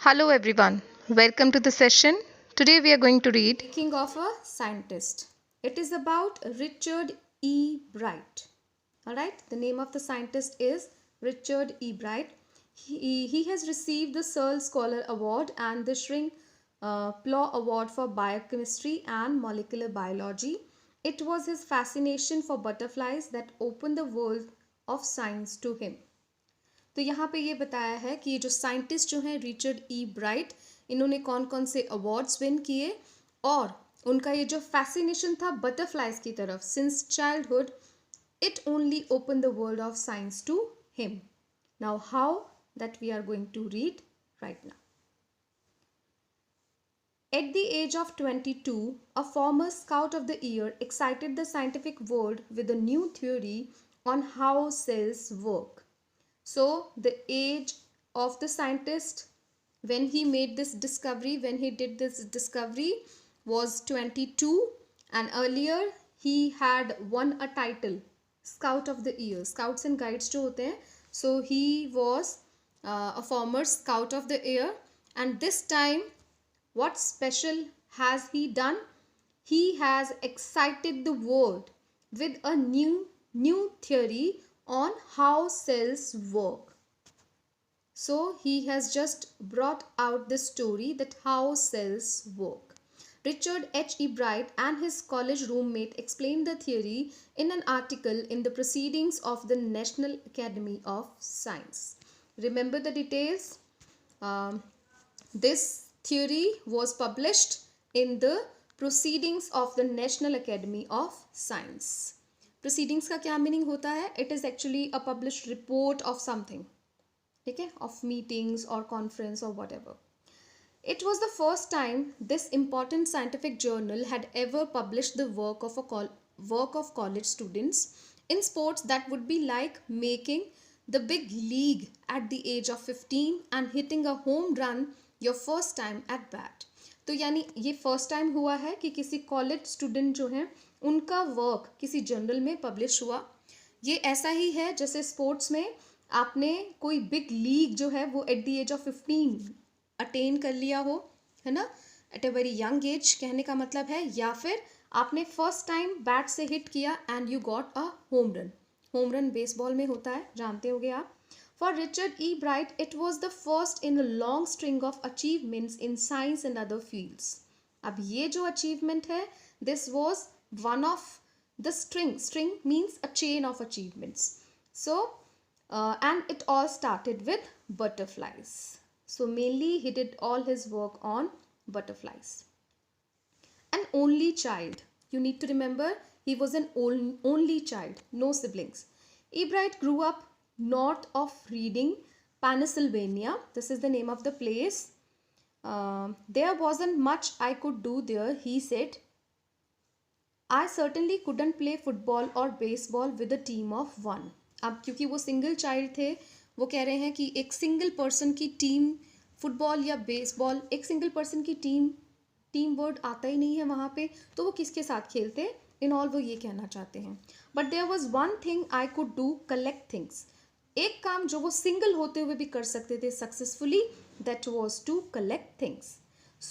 Hello everyone, welcome to the session. Today we are going to read Making of a Scientist. It is about Richard E. Bright. Alright, the name of the scientist is Richard E. Bright. He has received the Searle Scholar Award and the Shrink Plough Award for Biochemistry and Molecular Biology. It was his fascination for butterflies that opened the world of science to him. तो यहाँ पे ये बताया है कि ये जो scientist जो हैं रिचर्ड ई ब्राइट, इन्होंने कौन कौन से अवार्ड्स विन किए और उनका ये जो फैसिनेशन था बटरफ्लाइज की तरफ since childhood, it only opened the world of science to him. Now how, that we are going to read right now. At the age of 22, a former Scout of the Year excited the scientific world with a new theory on how cells work. So the age of the scientist when he made this discovery, when he did this discovery was 22, and earlier he had won a title Scout of the Year. Scouts and guides जो होते हैं, so he was a former Scout of the Year, and this time what special has he done? He has excited the world with a new theory on how cells work. So he has just brought out the story that how cells work. Richard H. E. Bright and his college roommate explained the theory in an article in the Proceedings of the National Academy of Science. Remember the details? This theory was published in the Proceedings of the National Academy of Science. Proceedings का क्या meaning होता है? It is actually a published report of something, ठीक है, of meetings or conference or whatever. It was the first time this important scientific journal had ever published the work of college students in sports that would be like making the big league at the age of 15 and hitting a home run your first time at bat. तो यानी ये first time हुआ है कि किसी college student जो हैं उनका वर्क किसी जर्नल में पब्लिश हुआ. ये ऐसा ही है जैसे स्पोर्ट्स में आपने कोई बिग लीग जो है वो at the age of 15 attain कर लिया हो, है ना, at a very young age कहने का मतलब है, या फिर आपने फर्स्ट टाइम बैट से हिट किया and you got a home run. Home run baseball में होता है, जानते होगे आप. For Richard E. Bright, it was the first in a long string of achievements in science and other fields. अब ये जो achievement है, this was one of the string. String means a chain of achievements. So, and it all started with butterflies. So mainly he did all his work on butterflies. An only child. You need to remember he was an only child, no siblings. E. Bright grew up north of Reading, Pennsylvania. This is the name of the place. There wasn't much I could do there, he said. I certainly couldn't play football or baseball with a team of one. अब क्योंकि वो single child थे, वो कह रहे हैं कि एक सिंगल पर्सन की टीम, फुटबॉल या बेसबॉल, एक सिंगल पर्सन की टीम वर्ड आता ही नहीं है वहाँ पे, तो वो किसके साथ खेलते, इन ऑल वो ये कहना चाहते हैं. But there was one thing I could do, collect things. एक काम जो वो सिंगल होते हुए भी कर सकते थे successfully, that was to collect things.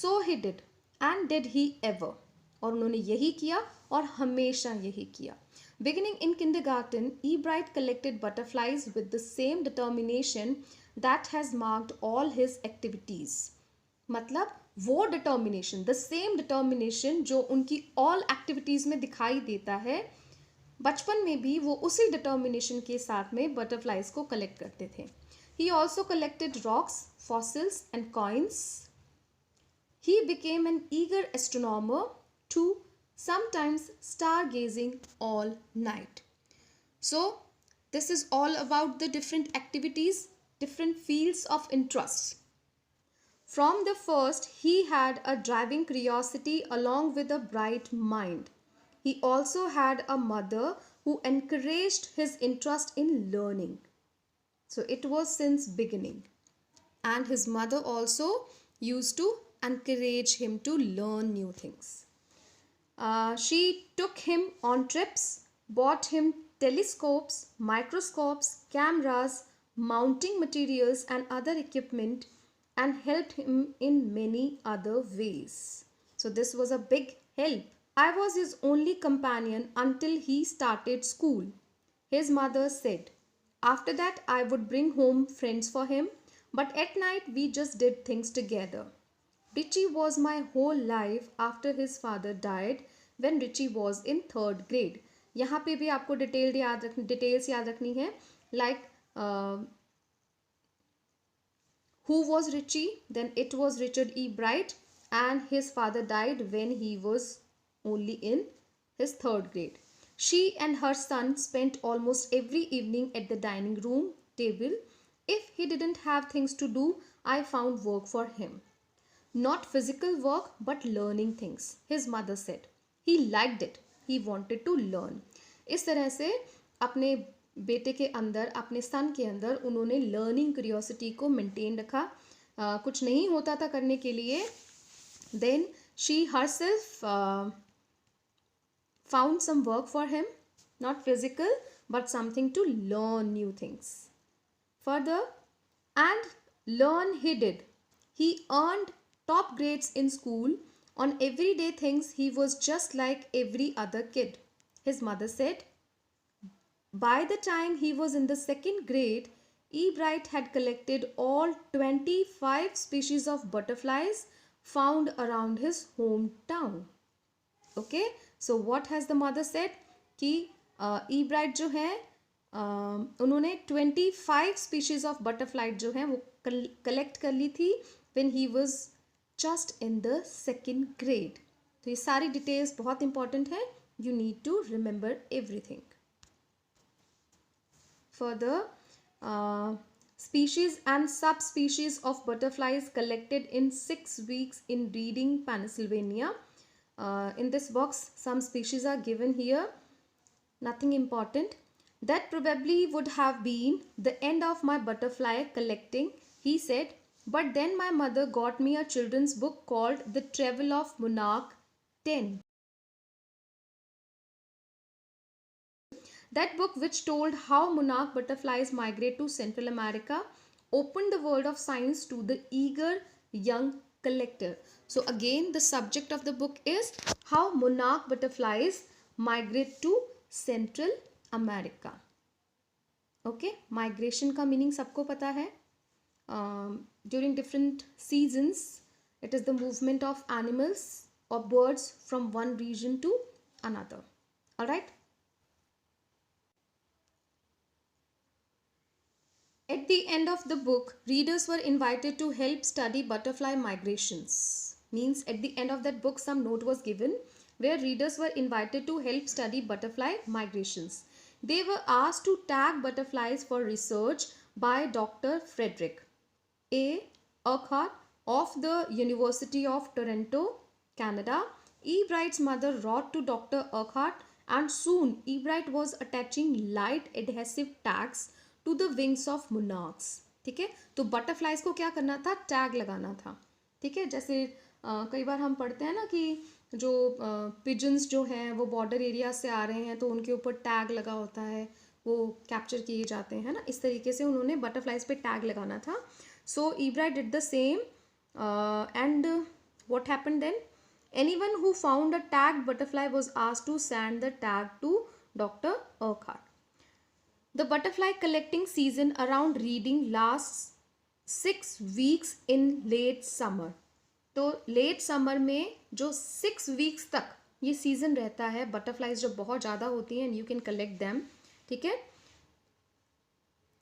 So he did, and did he ever, और उन्होंने यही किया और हमेशा यही किया. Beginning in kindergarten, E. Bright collected butterflies with the same determination that has marked all his activities. मतलब वो determination, the same determination जो उनकी all activities में दिखाई देता है, बचपन में भी वो उसी determination के साथ में butterflies को collect करते थे. He also collected rocks, fossils and coins. He became an eager astronomer too, sometimes stargazing all night. So this is all about the different activities, different fields of interest. From the first, he had a driving curiosity along with a bright mind. He also had a mother who encouraged his interest in learning. So it was since beginning, and his mother also used to encourage him to learn new things. She took him on trips, bought him telescopes, microscopes, cameras, mounting materials and other equipment and helped him in many other ways. So this was a big help. I was his only companion until he started school, his mother said. After that, I would bring home friends for him, but at night we just did things together. Richie was my whole life after his father died when Richie was in third grade. यहाँ पे भी आपको details याद रखनी है, like who was Richie? Then it was Richard E. Bright, and his father died when he was only in his third grade. She and her son spent almost every evening at the dining room table. If he didn't have things to do, I found work for him. Not physical work, but learning things, his mother said. He liked it. He wanted to learn. इस तरह से अपने बेटे के अंदर, अपने सन के अंदर उन्होंने लर्निंग क्यूरियोसिटी को मेंटेन रखा. कुछ नहीं होता था करने के लिए, then she herself found some work for him, not physical but something to learn new things. Further, and learn he did. He earned top grades in school. On everyday things, he was just like every other kid, his mother said. By the time he was in the second grade, E. Bright had collected all 25 species of butterflies found around his hometown. Okay, so what has the mother said कि E. Bright जो है उन्होंने 25 species of butterfly जो हैं वो collect कर ली थी when he was just in the second grade. तो ये सारी डिटेल्स बहुत इंपॉर्टेंट है, you need to remember everything. Further, species and subspecies of butterflies collected in 6 weeks in Reading, Pennsylvania. In this box, some species are given here, nothing important. That probably would have been the end of my butterfly collecting, he said. But then my mother got me a children's book called The Travel of Monarch 10. That book, which told how monarch butterflies migrate to Central America, opened the world of science to the eager young collector. So again, the subject of the book is how monarch butterflies migrate to Central America. Okay, migration का meaning सबको पता है. During different seasons, it is the movement of animals or birds from one region to another. All right. At the end of the book, readers were invited to help study butterfly migrations. Means at the end of that book, some note was given where readers were invited to help study butterfly migrations. They were asked to tag butterflies for research by Dr. Frederick A. Urquhart of the University of Toronto, Canada. E. Bright's mother wrote to Dr. Urquhart, and soon E. Bright was attaching light adhesive tags to the wings of monarchs. ठीक है, तो butterflies को क्या करना था, tag लगाना था. ठीक है, जैसे कई बार हम पढ़ते हैं ना कि जो पिजन्स जो हैं वो बॉर्डर एरिया से आ रहे हैं तो उनके ऊपर टैग लगा होता है, वो कैप्चर किए जाते हैं ना. इस तरीके से उन्होंने बटरफ्लाइज पे टैग लगाना था. So E Bright did the same and what happened then, anyone who found a tagged butterfly was asked to send the tag to doctor Urquhart. The butterfly collecting season around Reading lasts 6 weeks in late summer. तो late summer में जो 6 weeks तक ये season रहता है, butterflies जब बहुत ज़्यादा होती हैं, यू कैन कलेक्ट दैम. ठीक है,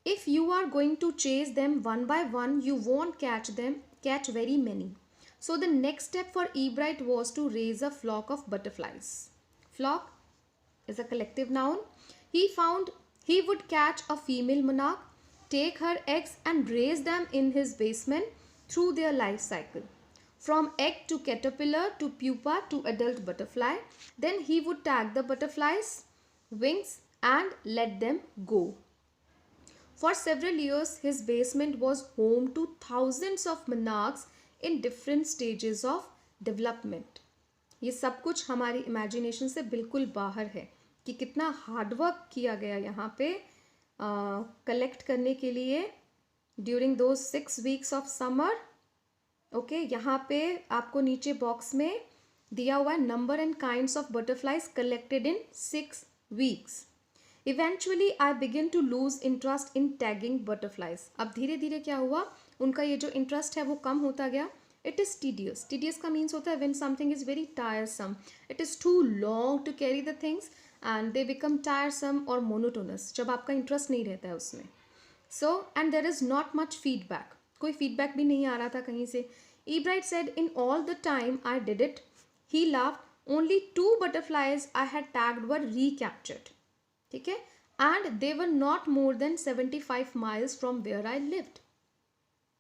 if you are going to chase them one by one, you won't catch very many. So the next step for E. Bright was to raise a flock of butterflies. Flock is a collective noun. He would catch a female monarch, take her eggs and raise them in his basement through their life cycle. From egg to caterpillar to pupa to adult butterfly. Then he would tag the butterflies' wings and let them go. For several years, his basement was home to thousands of monarchs in different stages of development. ये सब कुछ हमारी imagination से बिल्कुल बाहर है कि कितना हार्डवर्क किया गया यहाँ पे कलेक्ट करने के लिए ड्यूरिंग दो 6 weeks ऑफ समर ओके यहाँ पे आपको नीचे बॉक्स में दिया हुआ है number and kinds of butterflies collected in 6 weeks. Eventually I begin to lose interest in tagging butterflies. अब धीरे धीरे क्या हुआ, उनका ये जो इंटरेस्ट है वो कम होता गया. It is tedious. टीडियस का मीन्स होता है when something is very tiresome, it is too long to carry the things and they become tiresome और मोनोटोनस, जब आपका इंटरेस्ट नहीं रहता है उसमें. So and there is not much feedback, कोई फीडबैक भी नहीं आ रहा था कहीं से. Ebright said, in all the time I did it, he laughed, only 2 butterflies I had tagged were recaptured. ठीक है, and they were not more than 75 miles from where I lived.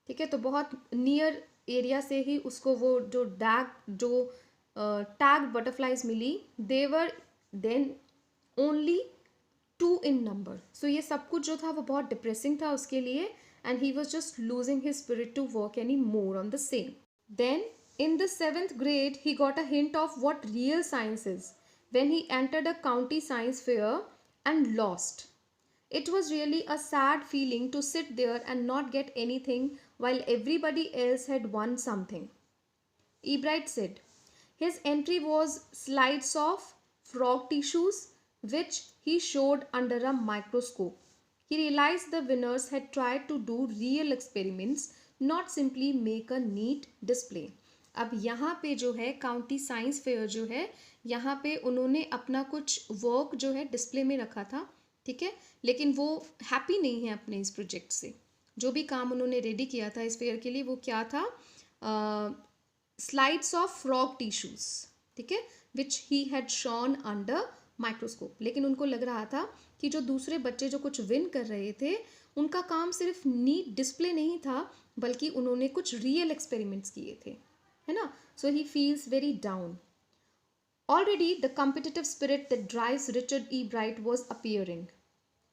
ठीक है, तो बहुत नियर एरिया से ही उसको वो जो टैग बटरफ्लाइज मिली. They were then only 2 in number. सो ये सब कुछ जो था वो बहुत डिप्रेसिंग था उसके लिए, and he was just losing his spirit to work any more on the same. Then in the 7th grade he got a hint of what real science is when he entered a county science fair and lost. It was really a sad feeling to sit there and not get anything while everybody else had won something. Ebright said his entry was slides of frog tissues which he showed under a microscope. He realized the winners had tried to do real experiments, not simply make a neat display. अब यहाँ पे जो है county science fair जो है, यहाँ पे उन्होंने अपना कुछ वर्क जो है डिस्प्ले में रखा था. ठीक है, लेकिन वो हैप्पी नहीं है अपने इस प्रोजेक्ट से. जो भी काम उन्होंने रेडी किया था इस फेयर के लिए वो क्या था, स्लाइड्स ऑफ फ्रॉग टिश्यूज. ठीक है, which he had shown under microscope. लेकिन उनको लग रहा था कि जो दूसरे बच्चे जो कुछ विन कर रहे थे उनका काम सिर्फ नीट डिस्प्ले नहीं था बल्कि उन्होंने कुछ रियल एक्सपेरिमेंट्स किए थे, है ना. So he feels very down. Already the competitive spirit that drives Richard E Bright was appearing.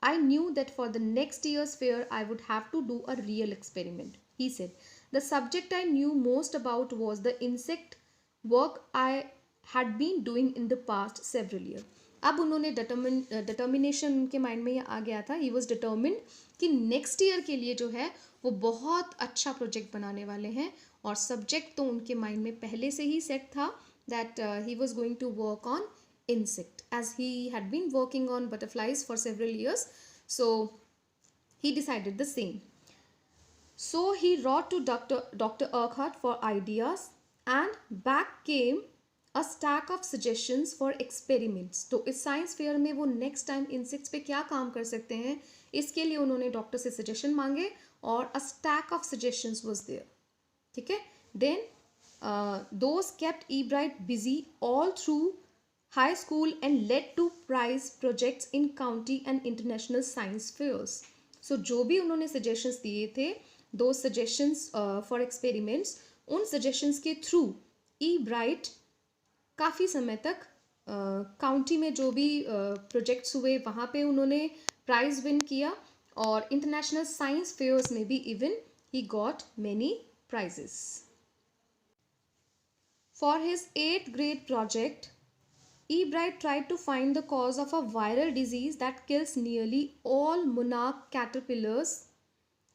I knew that for the next year's fair I would have to do a real experiment, he said. The subject I knew most about was the insect work I had been doing in the past several years. अब उन्होंने determination उनके mind में ये आ गया था. He was determined कि next year के लिए जो है वो बहुत अच्छा प्रोजेक्ट बनाने वाले हैं. और सब्जेक्ट तो उनके माइंड में पहले से ही सेट था that he was going to work on insect, as he had been working on butterflies for several years. So he decided the same. So he wrote to Dr. Urquhart for ideas and back came a stack of suggestions for experiments. तो इस science fair में वो next time insects पे क्या काम कर सकते हैं इसके लिए उन्होंने डॉक्टर से सजेशन मांगे और a stack of suggestions was there. ठीक है, then those kept Ebright busy all through high school and led to prize projects in county and international science fairs. So जो भी उन्होंने suggestions दिए थे, those suggestions for experiments, उन suggestions के through Ebright काफ़ी समय तक काउंटी में जो भी प्रोजेक्ट्स हुए वहाँ पे उन्होंने प्राइज विन किया और इंटरनेशनल साइंस फेयर्स में भी even he got many prizes. For his 8th grade project, Ebright tried to find the cause of a viral disease that kills nearly all monarch caterpillars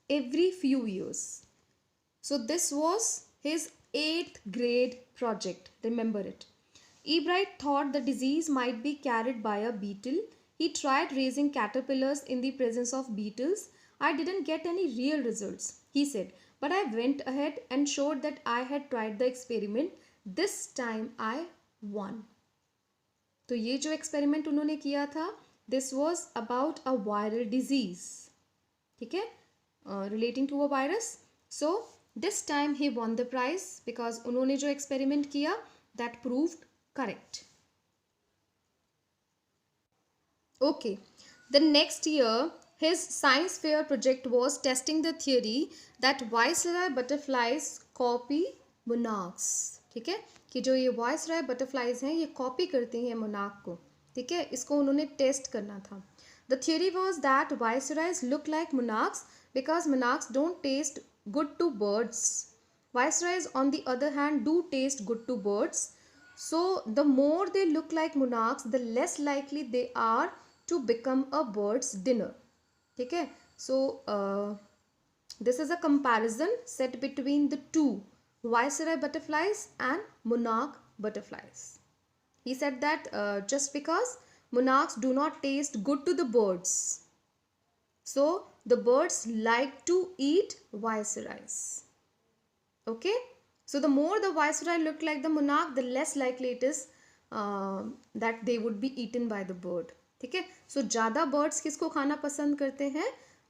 every few years. So this was his 8th grade project, remember it. Ebright thought the disease might be carried by a beetle. He tried raising caterpillars in the presence of beetles. I didn't get any real results, he said, but I went ahead and showed that I had tried the experiment. This time I won. तो ये जो experiment उन्होंने किया था this was about a viral disease. ठीक है, relating to a virus. So this time he won the prize because उन्होंने जो एक्सपेरिमेंट किया that proved correct. Okay, the next year his science fair project was testing the theory that viceroy butterflies copy monarchs. ठीक है, कि जो ये viceroy butterflies हैं ये कॉपी करती हैं मोनार्क को. ठीक है, इसको उन्होंने टेस्ट करना था. The theory was that viceroys look like monarchs because monarchs don't taste good to birds. Viceroys on the other hand do taste good to birds. So the more they look like monarchs the less likely they are to become a bird's dinner. ठीक है, so this is a comparison set between the two viceroy butterflies and monarch butterflies. He said that just because monarchs do not taste good to the birds, so the birds like to eat viceroys. Okay, so the more the viceroy looked like the monarch, the less likely it is that they would be eaten by the bird. ठीक है, so ज़्यादा birds किसको खाना पसंद करते हैं?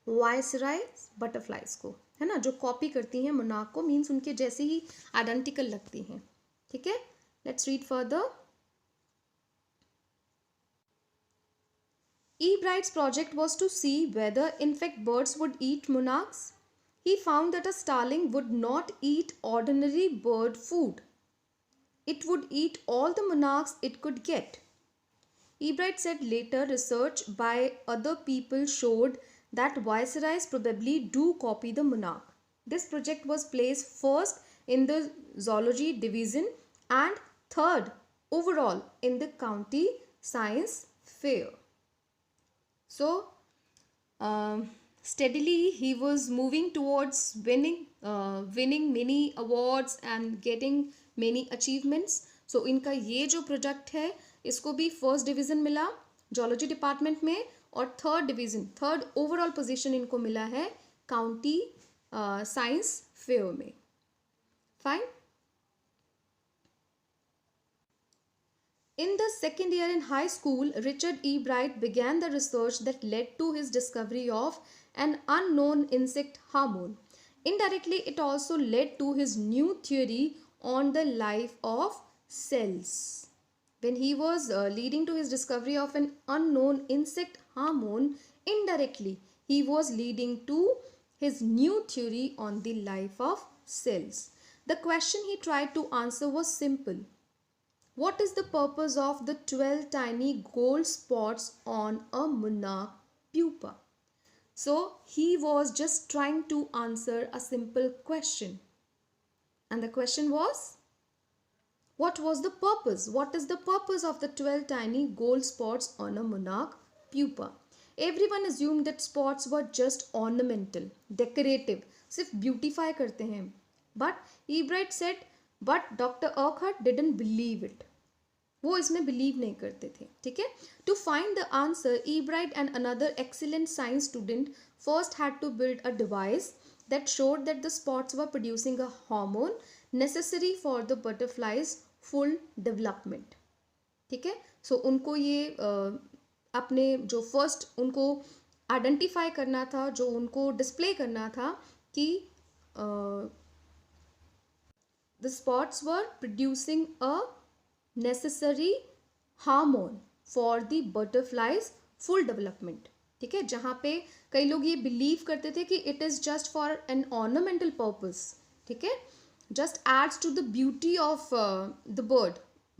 Viceroy butterflies को, है ना, जो कॉपी करती हैं मोनार्क को, मीन्स उनके जैसे ही आइडेंटिकल लगती हैं. ठीक है, let's read further. Ebright's project was to see whether in fact birds would eat monarchs. He found that a starling would not eat ordinary bird food. It would eat all the monarchs it could get. Ebright said later research by other people showed that viceroys probably do copy the monarch. This project was placed first in the zoology division and third overall in the county science fair. So steadily he was moving towards winning many awards and getting many achievements. So इनका ये जो project है इसको भी first division मिला zoology department में और third overall position इनको मिला है काउंटी साइंस फेयर में. Fine. In the second year in high school, Richard E. Bright began the research that led to his discovery of an unknown insect hormone. Indirectly, it also led to his new theory on the life of cells. When he was leading to his discovery of an unknown insect hormone, indirectly, he was leading to his new theory on the life of cells. The question he tried to answer was simple. What is the purpose of the 12 tiny gold spots on a monarch pupa? So he was just trying to answer a simple question. And the question was, what was the purpose? What is the purpose of the 12 tiny gold spots on a monarch pupa? Everyone assumed that spots were just ornamental, decorative, सिर्फ beautify करते हैं. But Ebright said, but Dr. Urquhart didn't believe it. वो इसमें believe नहीं करते थे. ठीक है, to find the answer Ebright and another excellent science student first had to build a device that showed that the spots were producing a hormone necessary for the butterfly's full development. ठीक है, सो उनको ये अपने जो first उनको identify करना था, जो उनको डिस्प्ले करना था कि the spots were producing a necessary hormone for the butterfly's full development. ठीक है, जहाँ पे कई लोग ये बिलीव करते थे कि it is just for an ornamental purpose. ठीक है, just adds to the beauty of the bird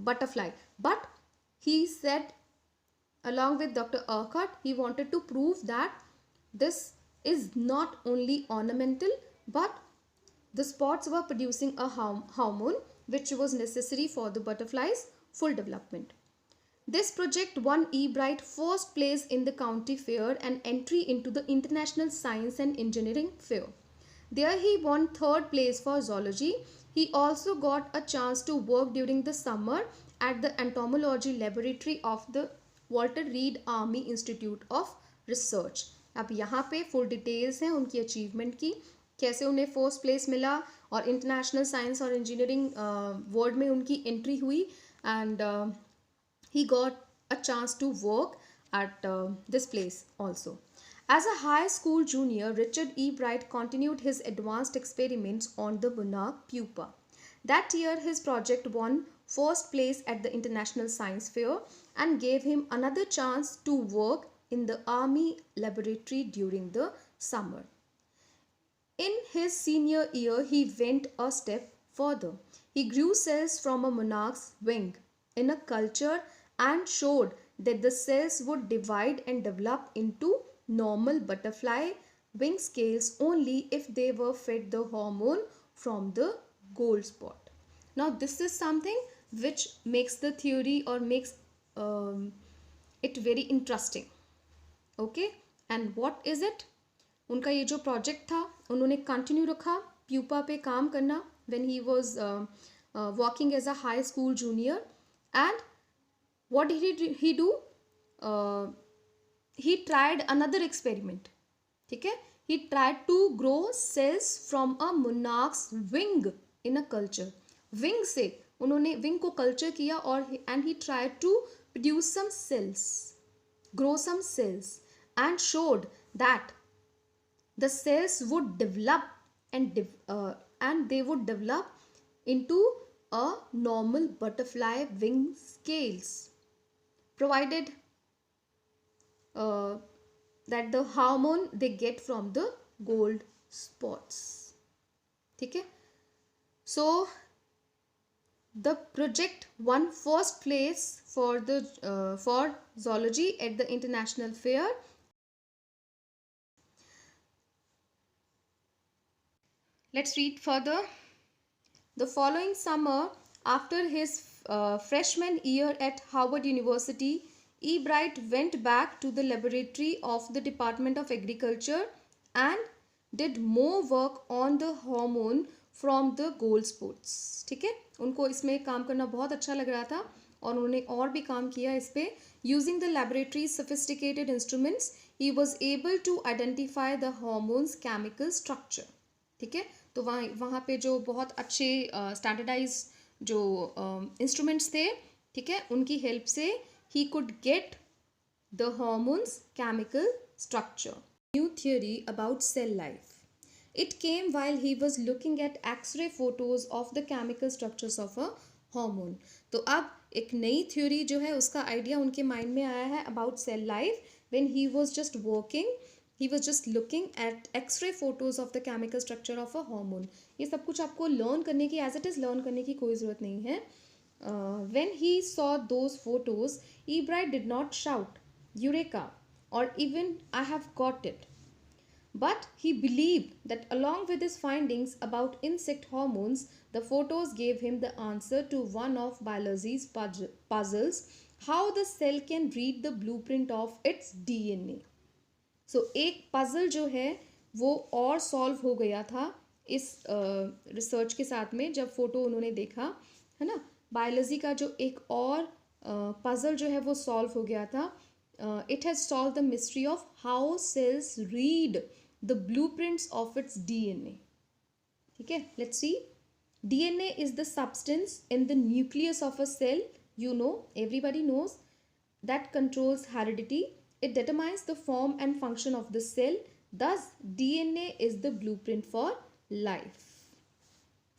butterfly. But he said, along with Dr. Urquhart, he wanted to prove that this is not only ornamental but the spots were producing a hormone which was necessary for the butterfly's full development. This project won Ebright first place in the county fair and entry into the International Science and Engineering Fair. There he won third place for zoology. He also got a chance to work during the summer at the entomology laboratory of the Walter Reed Army Institute of Research. अब यहाँ पे full details हैं उनकी achievement की, कैसे उन्हें first place मिला और इंटरनेशनल साइंस और इंजीनियरिंग वर्ल्ड में उनकी एंट्री हुई and he got a chance to work at this place also. As a high school junior, Richard E. Bright continued his advanced experiments on the monarch pupa. That year, his project won first place at the International Science Fair and gave him another chance to work in the Army laboratory during the summer. In his senior year, he went a step further. He grew cells from a monarch's wing in a culture and showed that the cells would divide and develop into normal butterfly wing scales only if they were fed the hormone from the gold spot. Now this is something which makes the theory or makes it very interesting. Okay, and what is it? उनका ये जो project था उन्होंने continue रखा pupa पे काम करना when he was working as a high school junior. And what did he do? uh, he tried another experiment. ठीक है, he tried to grow cells from a monarch's wing in a culture. wing से उन्होंने wing को culture किया और and he tried to produce some cells, grow some cells, and showed that the cells would develop and they would develop into a normal butterfly wing scales, provided uh, that the hormone they get from the gold spots. ठीक है, so the project won first place for zoology at the international fair. Let's read further. The following summer, after his freshman year at Harvard University, E. Bright went back to the laboratory of the Department of Agriculture and did more work on the hormone from the gold spots. ठीक है, उनको इसमें काम करना बहुत अच्छा लग रहा था और उन्होंने और भी काम किया इस पे. Using the laboratory's sophisticated instruments, he was able to identify the hormone's chemical structure. ठीक है, तो वहाँ पे जो बहुत अच्छे स्टैंडर्डाइज जो इंस्ट्रूमेंट्स थे, ठीक है, उनकी हेल्प से he could get the hormone's chemical structure. New theory about cell life. It came while he was looking at X-ray photos of the chemical structures of a hormone. तो अब एक नई थ्योरी जो है उसका आइडिया उनके mind में आया है about cell life when he was just working. He was just looking at X-ray photos of the chemical structure of a hormone. ये सब कुछ आपको learn करने की as it is learn करने की कोई ज़रूरत नहीं है. When he saw those photos, E. Bright did not shout, "Eureka!" or even, "I have got it." But he believed that along with his findings about insect hormones, the photos gave him the answer to one of biology's puzzles, how the cell can read the blueprint of its DNA. So एक puzzle जो है वो और solve हो गया था इस research के साथ में जब photo उन्होंने देखा, है ना. बायोलॉजी का जो एक और puzzle जो है वो solve हो गया था. It has solved the mystery of how cells read the blueprints of its DNA. ठीक है, let's see. DNA is the substance in the nucleus of a cell, you know, everybody knows, that controls heredity. It determines the form and function of the cell. Thus, DNA is the blueprint for life.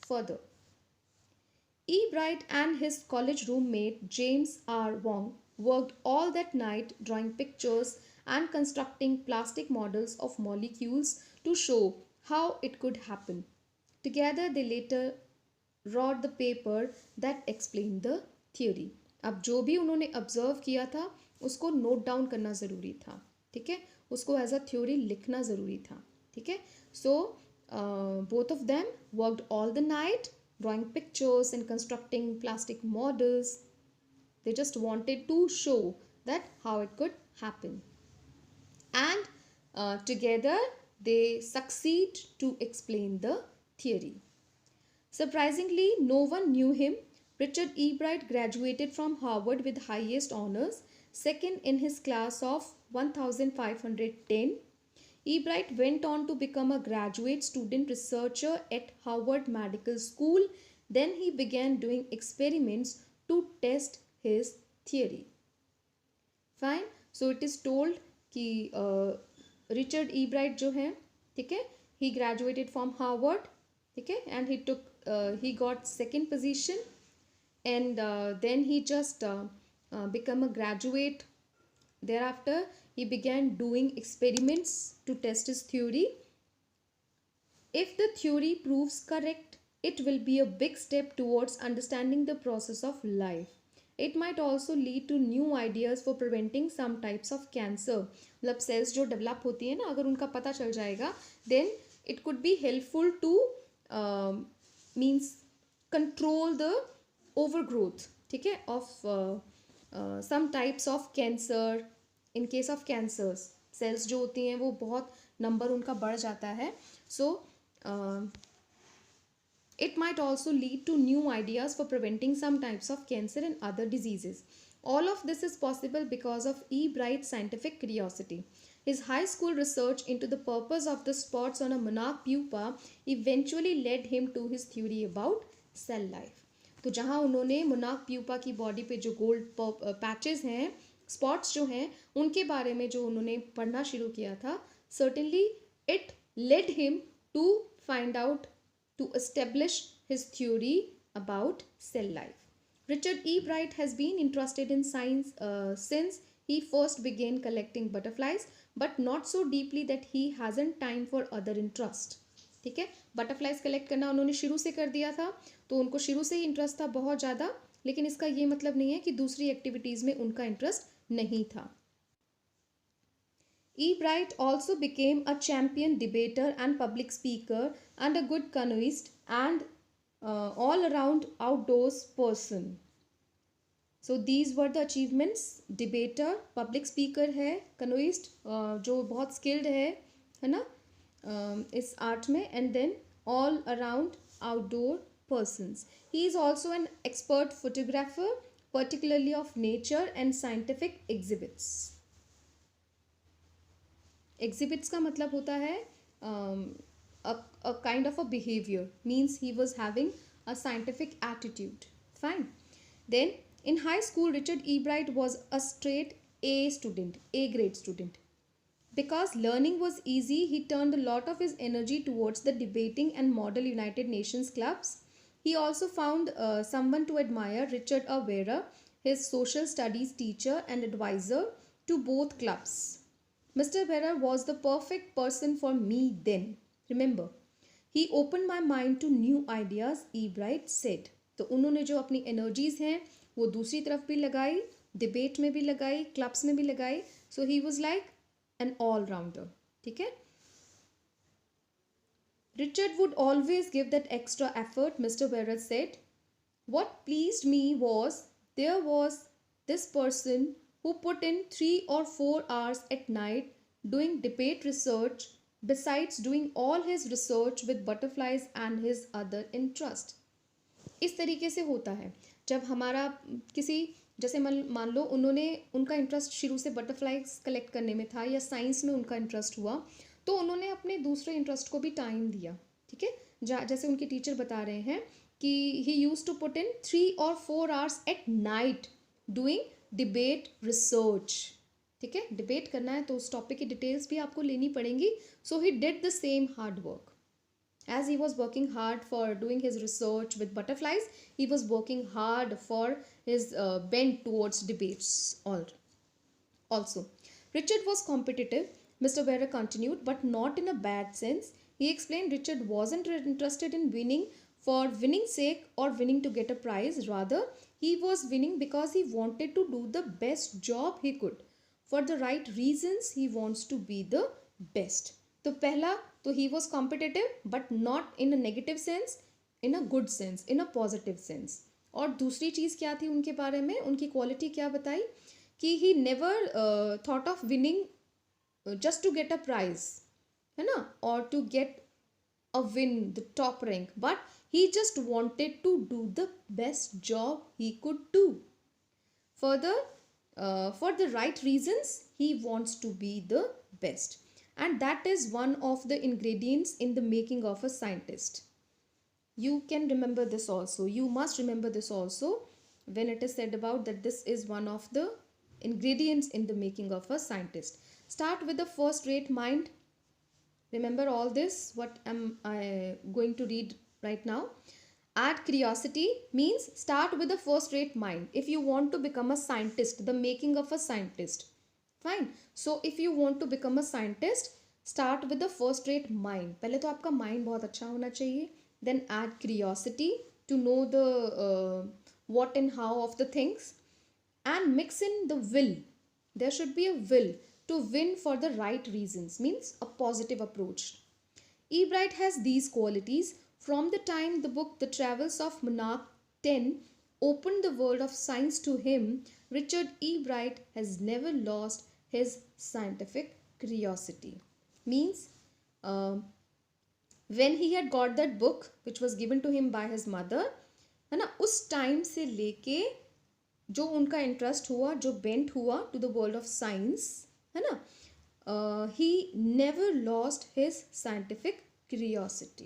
Further, E. Bright and his college roommate James R. Wong worked all that night drawing pictures and constructing plastic models of molecules to show how it could happen. Together, they later wrote the paper that explained the theory. अब जो भी उन्होंने observe किया था उसको note down करना ज़रूरी था. ठीक है, उसको एज अ थ्योरी लिखना ज़रूरी था. ठीक है, so both of them worked all the night drawing pictures and constructing plastic models. They just wanted to show that how it could happen. And together they succeed to explain the theory. Surprisingly, no one knew him. Richard E. Bright graduated from Harvard with highest honors, second in his class of 1510. E. Bright went on to become a graduate student researcher at Harvard Medical School. Then he began doing experiments to test his theory. Fine. So it is told कि Richard E. Bright जो है, ठीक है, he graduated from Harvard, ठीक है, and he got second position, and then he just become a graduate. Thereafter, he began doing experiments to test his theory. If the theory proves correct, it will be a big step towards understanding the process of life. It might also lead to new ideas for preventing some types of cancer. मतलब cells जो develop होती है ना, अगर उनका पता चल जाएगा, then it could be helpful to means control the overgrowth, ठीक है, of some types of cancer. In case of cancers cells जो होती हैं वो बहुत नंबर उनका बढ़ जाता है. सो It might also lead to new ideas for preventing some types of cancer and other diseases. All of this is possible because of E. Bright's scientific curiosity. His high school research into the purpose of the spots on a monarch pupa eventually led him to his theory about cell life. तो जहाँ उन्होंने monarch pupa की body पे जो gold patches हैं, spots जो हैं, उनके बारे में जो उन्होंने पढ़ना शुरू किया था, certainly it led him to find out, to establish his theory about cell life. Richard E. Bright has been interested in science since he first began collecting butterflies, but not so deeply that he hasn't time for other interest. ठीक है, butterflies collect करना उन्होंने शुरू से कर दिया था, तो उनको शुरू से ही इंटरेस्ट था बहुत ज़्यादा, लेकिन इसका ये मतलब नहीं है कि दूसरी एक्टिविटीज़ में उनका इंटरेस्ट नहीं था. E. Bright also became a champion debater and public speaker and a good canoeist and all around outdoors person. So these were the achievements. Debater, public speaker है, canoeist जो बहुत skilled है ना इस art में, and then all around outdoor persons. He is also an expert photographer, particularly of nature and scientific exhibits. Exhibits का मतलब होता है a kind of a behavior, means he was having a scientific attitude. Fine. Then in high school, Richard E. Bright was a straight A student, A grade student. Because learning was easy, he turned a lot of his energy towards the debating and Model United Nations clubs. He also found someone to admire, Richard A. Vera, his social studies teacher and advisor to both clubs. Mr. Vera was the perfect person for me then. Remember, he opened my mind to new ideas, E. Bright said. तो उन्होंने जो अपनी energies हैं वो दूसरी तरफ भी लगाई, डिबेट में भी लगाई, क्लब्स में भी लगाई. So he was like an all rounder. ठीक है. Richard would always give that extra effort, Mr. Vera said. What pleased me was there was this person who put in 3 or 4 hours at night doing debate research besides doing all his research with butterflies and his other interest. इस तरीके से होता है जब हमारा किसी जैसे मान लो उन्होंने उनका इंटरेस्ट शुरू से बटरफ्लाइज कलेक्ट करने में था या साइंस में उनका इंटरेस्ट हुआ, तो उन्होंने अपने दूसरे इंटरेस्ट को भी टाइम दिया. ठीक है. जैसे उनके टीचर बता रहे हैं कि he used to put in 3 or 4 hours at night doing debate research. ठीक है. डिबेट करना है तो उस टॉपिक की डिटेल्स भी आपको लेनी पड़ेंगी. So he did the same hard work. As he was working hard for doing his research with butterflies, he was working hard for his bent towards debates also. Richard was competitive, Mr. Vera continued, but not in a bad sense. He explained Richard wasn't interested in winning for winning's sake or winning to get a prize. Rather, he was winning because he wanted to do the best job he could. For the right reasons, he wants to be the best. तो पहला तो he was competitive but not in a negative sense, in a good sense, in a positive sense. और दूसरी चीज़ क्या थी उनके बारे में, उनकी क्वालिटी क्या बताई कि he never thought of winning just to get a prize, है ना, और to get a win the top rank, but he just wanted to do the best job he could do. Further, for the right reasons, he wants to be the best. And that is one of the ingredients in the making of a scientist. You can remember this also. You must remember this also when it is said about that this is one of the ingredients in the making of a scientist. Start with the first rate mind. Remember all this, what am I going to read right now. Add curiosity means start with a first rate mind. If you want to become a scientist, the making of a scientist. Fine. So if you want to become a scientist, start with the first rate mind. पहले तो आपका mind बहुत अच्छा होना चाहिए. Then add curiosity to know the what and how of the things. And mix in the will. There should be a will to win for the right reasons. Means a positive approach. E. Bright has these qualities. From the time the book The Travels of Monarch 10 opened the world of science to him, Richard E. Bright has never lost his scientific curiosity. Means when he had got that book which was given to him by his mother, है ना, उस time से लेके जो उनका interest हुआ, जो bent हुआ to the world of science, है ना, he never lost his scientific curiosity.